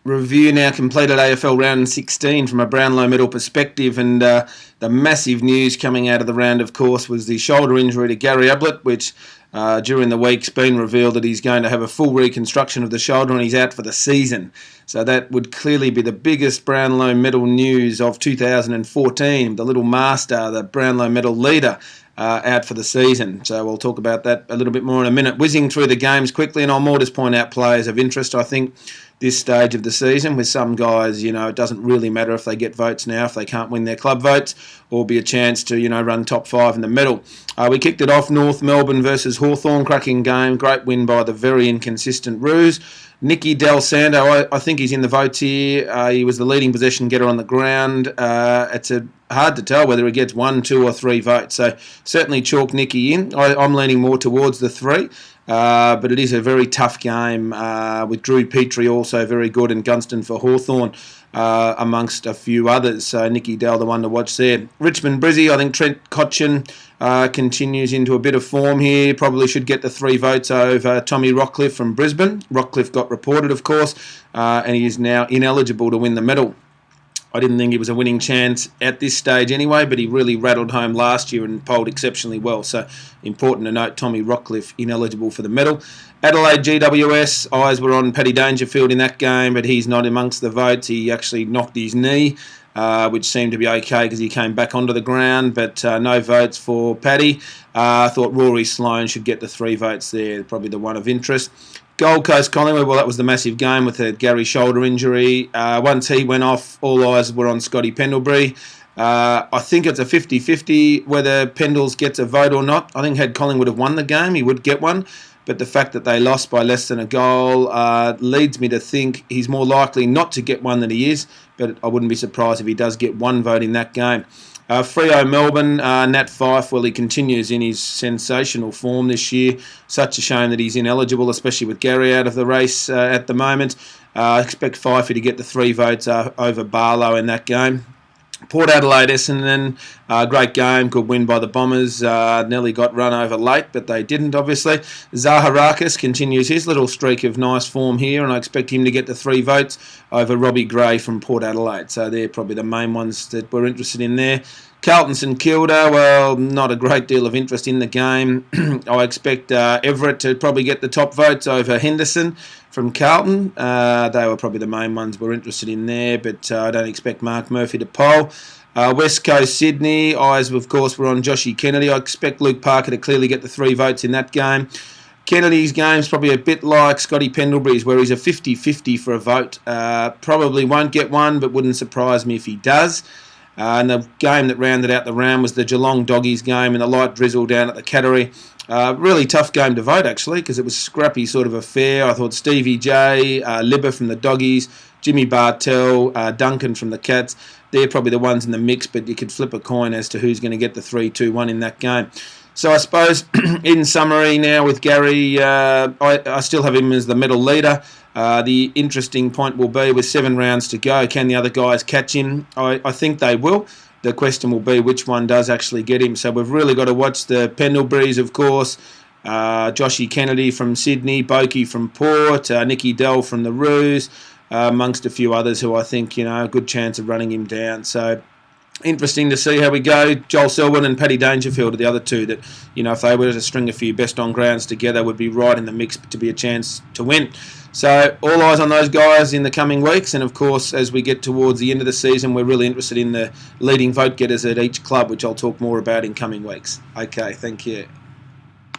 review now completed AFL round 16 from a Brownlow medal perspective, and the massive news coming out of the round, of course, was the shoulder injury to Gary Ablett, which during the week's been revealed that he's going to have a full reconstruction of the shoulder and he's out for the season. So that would clearly be the biggest Brownlow medal news of 2014. The little master, the Brownlow medal leader, out for the season. So we'll talk about that a little bit more in a minute. Whizzing through the games quickly, and I'll more just point out players of interest, I think, this stage of the season. With some guys, it doesn't really matter if they get votes now, if they can't win their club votes, or be a chance to, run top 5 in the medal. We kicked it off, North Melbourne versus Hawthorn, cracking game, great win by the very inconsistent Roos. Nicky Del Santo, I think he's in the votes here. He was the leading possession getter on the ground. It's hard to tell whether he gets 1, 2 or 3 votes. So certainly chalk Nicky in. I'm leaning more towards the 3. But it is a very tough game with Drew Petrie also very good, and Gunston for Hawthorn amongst a few others. So Nicky Dell, the one to watch there. Richmond Brizzy, I think Trent Cotchin continues into a bit of form here. Probably should get the 3 votes over Tommy Rockcliffe from Brisbane. Rockcliffe got reported, of course, and he is now ineligible to win the medal. I didn't think it was a winning chance at this stage anyway, but he really rattled home last year and polled exceptionally well. So important to note, Tommy Rockcliffe ineligible for the medal. Adelaide GWS, eyes were on Paddy Dangerfield in that game, but he's not amongst the votes. He actually knocked his knee, which seemed to be okay because he came back onto the ground, but no votes for Paddy. I thought Rory Sloane should get the 3 votes there, probably the one of interest. Gold Coast Collingwood, well, that was the massive game with the Gary shoulder injury. Once he went off, all eyes were on Scotty Pendlebury. I think it's a 50-50 whether Pendles gets a vote or not. I think had Collingwood have won the game, he would get one. But the fact that they lost by less than a goal leads me to think he's more likely not to get one than he is. But I wouldn't be surprised if he does get 1 vote in that game. Freo Melbourne, Nat Fyfe, well, he continues in his sensational form this year. Such a shame that he's ineligible, especially with Gary out of the race at the moment. I expect Fyfe to get the 3 votes over Barlow in that game. Port Adelaide Essendon, great game, good win by the Bombers. Nearly got run over late, but they didn't, obviously. Zaharakis continues his little streak of nice form here, and I expect him to get the 3 votes over Robbie Gray from Port Adelaide. So they're probably the main ones that we're interested in there. Carlton St Kilda, well, not a great deal of interest in the game. I expect Everett to probably get the top votes over Henderson from Carlton. They were probably the main ones we're interested in there, but I don't expect Mark Murphy to poll. West Coast Sydney, eyes, of course, were on Joshy Kennedy. I expect Luke Parker to clearly get the 3 votes in that game. Kennedy's game's probably a bit like Scotty Pendlebury's, where he's a 50-50 for a vote. Probably won't get one, but wouldn't surprise me if he does. And the game that rounded out the round was the Geelong Doggies game in the light drizzle down at the Cattery. Really tough game to vote, actually, because it was a scrappy sort of affair. I thought Stevie J, Libba from the Doggies, Jimmy Bartell, Duncan from the Cats, they're probably the ones in the mix, but you could flip a coin as to who's going to get the 3-2-1 in that game. So I suppose, in summary now with Gary, I still have him as the medal leader. The interesting point will be with 7 rounds to go, can the other guys catch him? I think they will. The question will be which one does actually get him. So we've really got to watch the Pendleburys, of course, Joshy Kennedy from Sydney, Boakey from Port, Nicky Dell from the Roos, amongst a few others who I think, a good chance of running him down. So interesting to see how we go. Joel Selwyn and Paddy Dangerfield are the other 2 that, if they were to string a few best on grounds together, would be right in the mix to be a chance to win. So all eyes on those guys in the coming weeks, and of course as we get towards the end of the season, we're really interested in the leading vote getters at each club, which I'll talk more about in coming weeks. Okay, thank you.